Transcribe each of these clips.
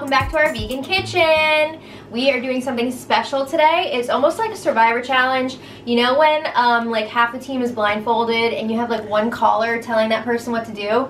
welcome back to our vegan kitchen. We are doing something special today. It's almost like a survivor challenge. You know when like half the team is blindfolded and you have like one caller telling that person what to do?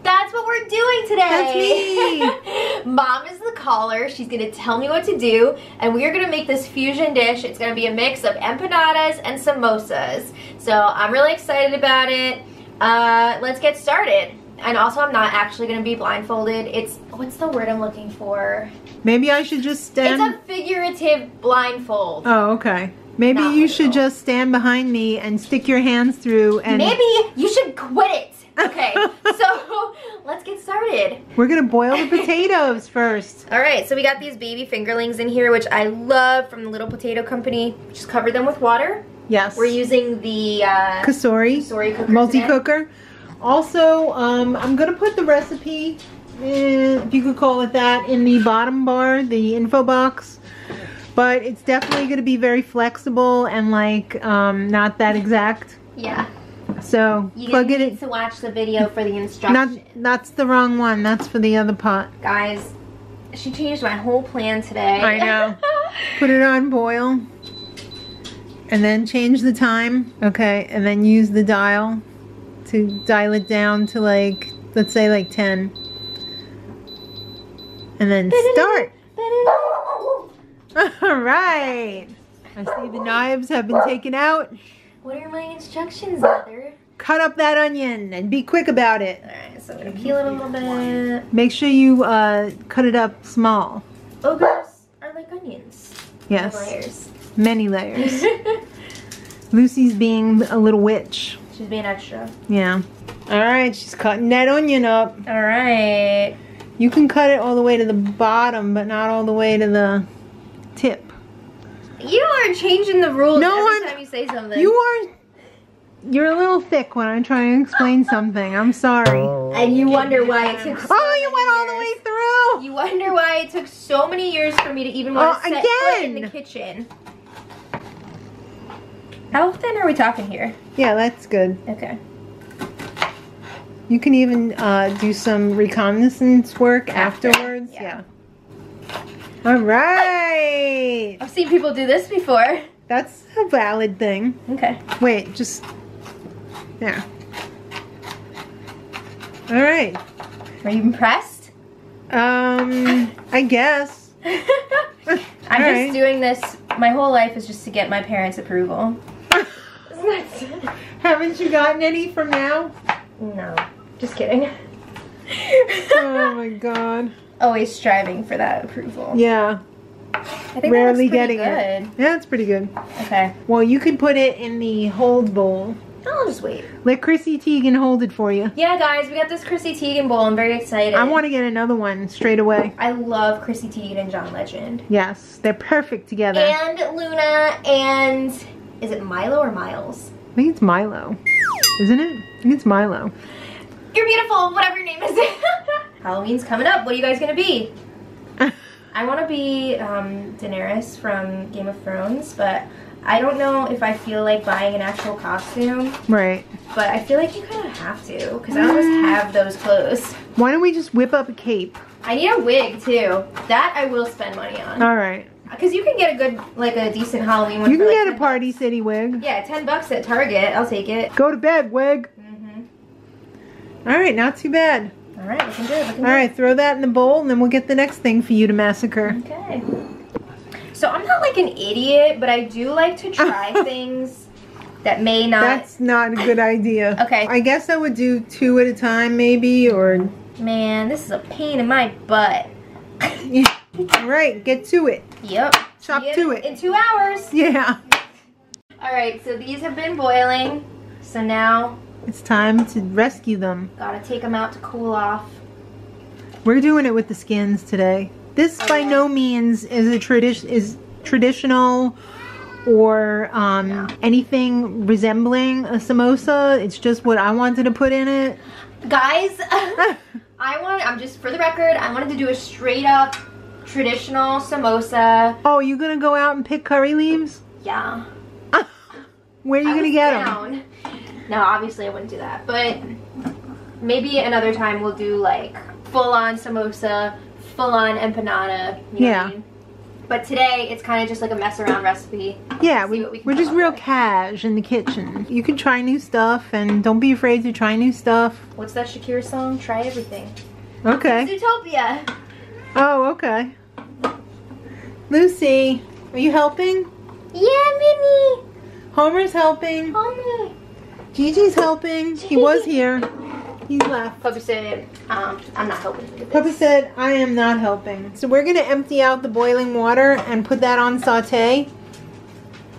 That's what we're doing today. That's me. Mom is the caller. She's gonna tell me what to do, and we are gonna make this fusion dish. It's gonna be a mix of empanadas and samosas. So I'm really excited about it. Let's get started. And also, I'm not actually gonna be blindfolded. It's, what's the word I'm looking for? Maybe I should just stand. It's a figurative blindfold. Oh, okay. Maybe Not you literal. should just stand behind me and stick your hands through and... Maybe you should quit it. Okay, so let's get started. We're gonna boil the potatoes first. All right, so we got these baby fingerlings in here, which I love, from the Little Potato Company. Just cover them with water. Yes. We're using the Kasori cooker multi-cooker. Also, I'm gonna put the recipe, if you could call it that, in the bottom bar, the info box. But it's definitely gonna be very flexible and like not that exact. Yeah. So plug it in. To watch the video for the instructions. That's the wrong one. That's for the other pot. Guys, she changed my whole plan today. I know. Put it on boil. And then change the time. Okay. And then use the dial to dial it down to like, let's say like 10. And then start. All right. I see the knives have been taken out. What are my instructions, Mother? Cut up that onion and be quick about it. Alright, so I'm gonna peel it a little bit. Make sure you cut it up small. Ogres are like onions. Yes. Layers. Many layers. Lucy's being a little witch. She's being extra. Yeah. Alright, she's cutting that onion up. Alright. You can cut it all the way to the bottom, but not all the way to the tip. You are changing the rules every time you say something. You're a little thick when I'm trying to explain something. I'm sorry. And you wonder why it took so you went all the way through. You wonder why it took so many years for me to even want to set foot in the kitchen. How thin are we talking here? Yeah, that's good. Okay. You can even do some reconnaissance work afterwards. Yeah. All right. I've seen people do this before. That's a valid thing. Okay. Wait, just there. All right. Are you impressed? I guess. I'm just doing this. My whole life is just to get my parents' approval. Haven't you gotten any from now? No, just kidding. Oh my god. Always striving for that approval. Yeah. I think Rarely that looks pretty getting good. it. Yeah, it's pretty good. Okay. Well, you could put it in the hold bowl. I'll just wait. Let Chrissy Teigen hold it for you. Yeah, guys, we got this Chrissy Teigen bowl. I'm very excited. I want to get another one straight away. I love Chrissy Teigen and John Legend. Yes, they're perfect together. And Luna and... Is it Milo or Miles? I think it's Milo. Isn't it? I think it's Milo. You're beautiful, whatever your name is. Halloween's coming up. What are you guys going to be? I want to be Daenerys from Game of Thrones, but I don't know if I feel like buying an actual costume. Right. But I feel like you kind of have to, because I don't just have those clothes. Why don't we just whip up a cape? I need a wig, too. That I will spend money on. All right. Because you can get a good, like a decent Halloween one. You can for like get a Party City wig. Yeah, $10 at Target. I'll take it. Go to bed, wig. All right, not too bad. All right, looking good. Looking All right, throw that in the bowl, and then we'll get the next thing for you to massacre. Okay. So I'm not like an idiot, but I do like to try things that may not. That's not a good idea. Okay. I guess I would do 2 at a time, maybe, or. Man, this is a pain in my butt. Yeah. All right, get to it. Yep. Chop to it. In 2 hours. Yeah. All right, so these have been boiling. So now it's time to rescue them. gotta take them out to cool off. We're doing it with the skins today. This by no means is a traditional or anything resembling a samosa. It's just what I wanted to put in it. Guys, I'm just, for the record, I wanted to do a straight up traditional samosa. Oh, you gonna go out and pick curry leaves? Yeah. Where are you gonna get them? No, obviously I wouldn't do that, but maybe another time we'll do like full-on samosa, full-on empanada. You know what I mean? But today, it's kind of just like a mess around recipe. Yeah, we're just real cash in the kitchen. You can try new stuff, and don't be afraid to try new stuff. What's that Shakira song? Try everything. Okay. Zootopia. Oh, okay. Lucy, are you helping? Yeah, Minnie. Homer's helping. Homer. Gigi's helping. He was here. He left. Puppy said, I'm not helping with this. Puppy said, I am not helping. So we're going to empty out the boiling water and put that on saute.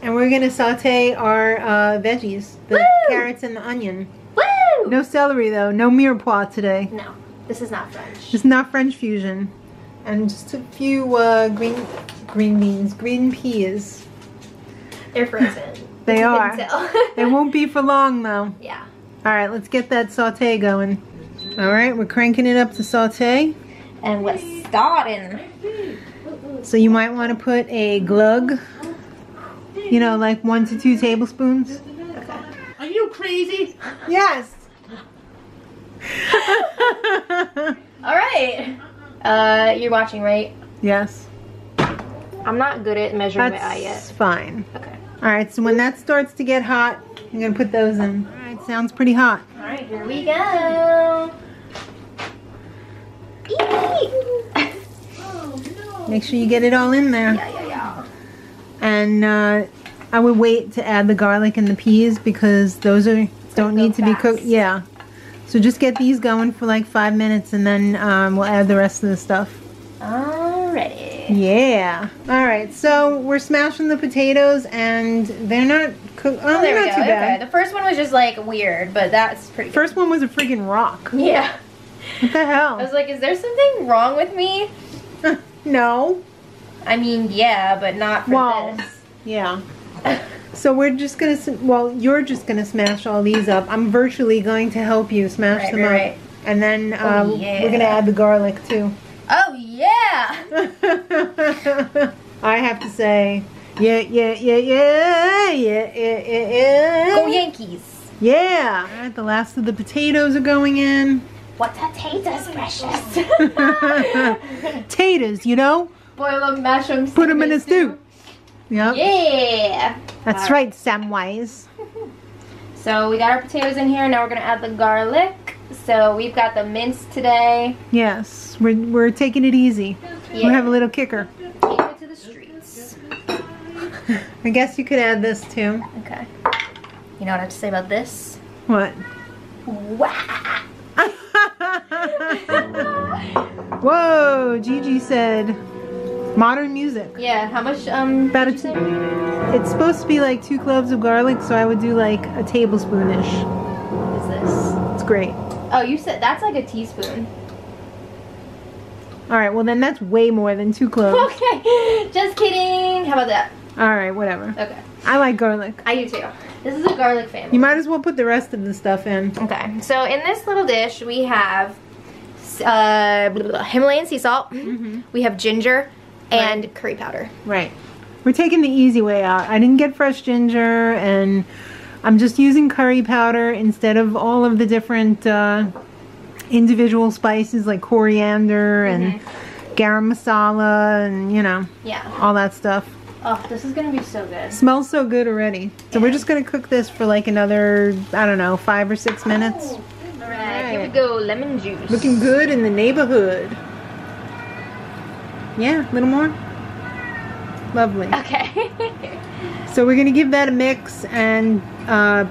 And we're going to saute our veggies. The carrots and the onion. Woo! No celery though. No mirepoix today. No, this is not French. It's not French fusion. And just a few green peas. They're frozen. They are. They won't be for long though. Yeah. Alright, let's get that saute going. Alright, we're cranking it up to saute. And we're starting. So you might want to put a glug. You know, like 1 to 2 tablespoons. Okay. Are you crazy? Yes. Alright. You're watching, right? Yes. I'm not good at measuring my eye yet. That's fine. Okay. Alright, so when that starts to get hot, I'm going to put those in. Alright, sounds pretty hot. Alright, here we go. Make sure you get it all in there. Yeah. And I would wait to add the garlic and the peas because those don't need to be cooked. Yeah. So just get these going for like 5 minutes and then we'll add the rest of the stuff. Alrighty. Yeah. Alright, so we're smashing the potatoes and they're not cooked. Oh, there they're we not go. too bad. Okay. The first one was just like weird, but that's pretty good. First one was a freaking rock. Yeah. What the hell? I was like, is there something wrong with me? No. I mean, yeah, but not for this. Yeah. So we're just gonna, you're just gonna smash all these up. I'm virtually going to help you smash them up. Right. And then we're gonna add the garlic too. Oh yeah! I have to say, yeah. Go Yankees! Yeah. All right, the last of the potatoes are going in. What potatoes, precious? Taters, you know. Boil them, mash them, put them in a stew. Yep. Yeah. That's right, Samwise. So we got our potatoes in here. Now we're gonna add the garlic. So we've got the mince today. Yes, we're taking it easy. Yeah. We have a little kicker. Take it to the streets. I guess you could add this too. Okay. You know what I have to say about this? What? Wow. Whoa, Gigi said modern music. Yeah, how much about it's supposed to be like 2 cloves of garlic, so I would do like a tablespoon-ish. What is this? It's great. Oh, you said that's like a teaspoon. Alright, well then that's way more than 2 cloves. Okay, just kidding. How about that? Alright, whatever. Okay. I like garlic. I do too. This is a garlic family. You might as well put the rest of the stuff in. Okay, so in this little dish we have Himalayan sea salt, we have ginger, and curry powder. Right. We're taking the easy way out. I didn't get fresh ginger, and I'm just using curry powder instead of all of the different individual spices like coriander and garam masala and, you know, all that stuff. Oh, this is gonna be so good. Smells so good already. So we're just gonna cook this for like another, I don't know, 5 or 6 minutes. Alright, here we go. Lemon juice. Looking good in the neighborhood. Yeah, a little more. Lovely. Okay. So we're gonna give that a mix and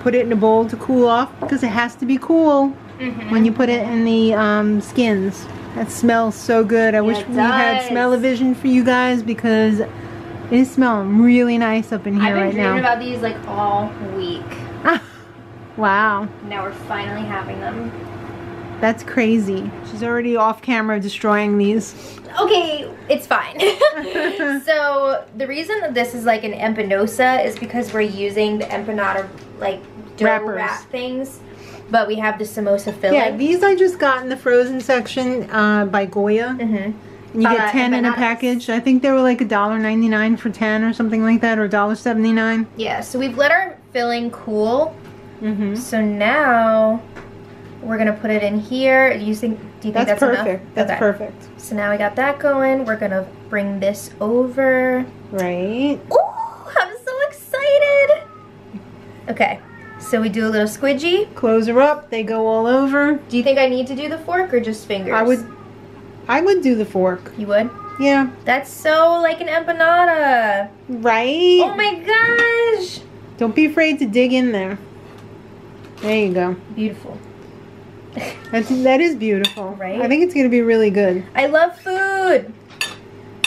put it in a bowl to cool off because it has to be cool when you put it in the skins. That smells so good. I wish we had smell-o-vision for you guys because it is smelling really nice up in here right now. I've been dreaming about these like all week. Wow. Now we're finally having them. That's crazy. She's already off camera destroying these. Okay, it's fine. So the reason that this is like an empanosa is because we're using the empanada like dough wrap things, but we have the samosa filling. Yeah, these I just got in the frozen section by Goya. And you get 10 in a package. I think they were like $1.99 for 10 or something like that, or $1.79. Yeah, so we've let our filling cool. So now We're gonna put it in here. Do you think that's perfect. enough? That's okay. perfect. So now we got that going. We're gonna bring this over. Right. Ooh, I'm so excited. Okay, so we do a little squidgy. Close her up. They go all over. Do you think I need to do the fork or just fingers? I would do the fork. You would? Yeah. That's so like an empanada. Right? Oh my gosh. Don't be afraid to dig in there. There you go. Beautiful. That is beautiful. Right? I think it's going to be really good. I love food.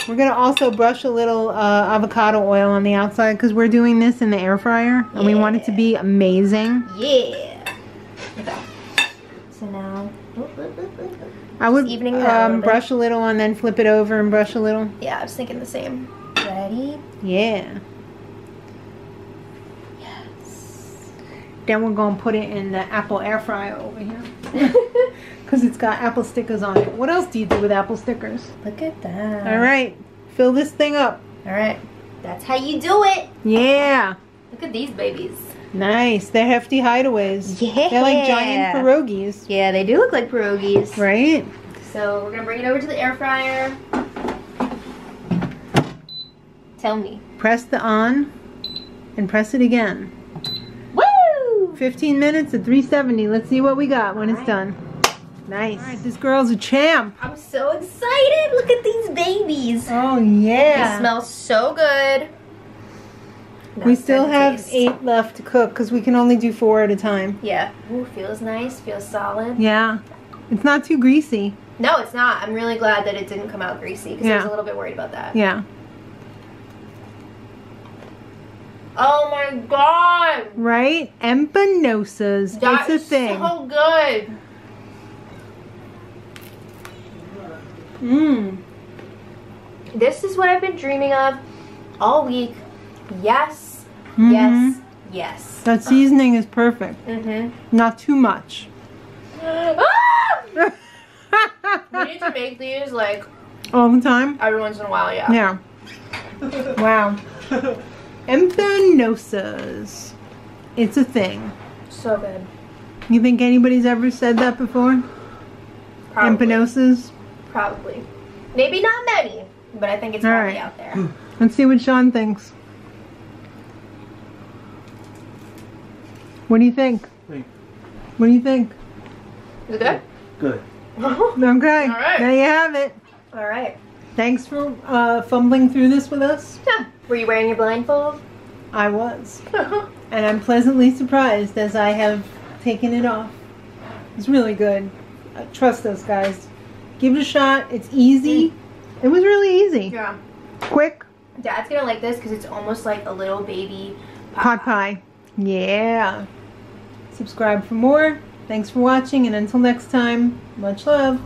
We're going to also brush a little avocado oil on the outside because we're doing this in the air fryer. And we want it to be amazing. Yeah. Okay. So now... I would evening it brush a little and then flip it over and brush a little. Yeah, I was thinking the same. Ready? Yeah. Yes. Then we're going to put it in the apple air fryer over here. Because it's got apple stickers on it. What else do you do with apple stickers? Look at that. All right. Fill this thing up. All right. That's how you do it. Yeah. Look at these babies. Nice. They're hefty hideaways. Yeah. They're like giant pierogies. Yeah, they do look like pierogies. Right? So we're going to bring it over to the air fryer. Tell me. Press the on and press it again. Woo! 15 minutes at 370. Let's see what we got when it's done. Nice. All right, this girl's a champ. I'm so excited. Look at these babies. Oh, yeah. They smell so good. We still have 8 left to cook because we can only do 4 at a time. Yeah. Ooh, feels nice. Feels solid. Yeah. It's not too greasy. No, it's not. I'm really glad that it didn't come out greasy because I was a little bit worried about that. Yeah. Oh my god. Right? Empanosas. That it's a thing. So good. Mmm. This is what I've been dreaming of all week. Yes. Mm-hmm. Yes. Yes. That seasoning is perfect. Mm-hmm. Not too much. We need to make these like all the time? every once in a while, yeah. Yeah. Wow. Empanosas. It's a thing. So good. You think anybody's ever said that before? Probably. Empanosas? Probably. Maybe not many, but I think it's probably out there. Let's see what Sean thinks. What do you think? What do you think? Is it good? Good. Okay. All right. There you have it. All right. Thanks for fumbling through this with us. Were you wearing your blindfold? I was. And I'm pleasantly surprised as I have taken it off. It's really good. Trust us, guys. Give it a shot. It's easy. It was really easy. Yeah. Quick. Dad's gonna like this because it's almost like a little baby pot pie. Yeah. Subscribe for more. Thanks for watching, and until next time, much love.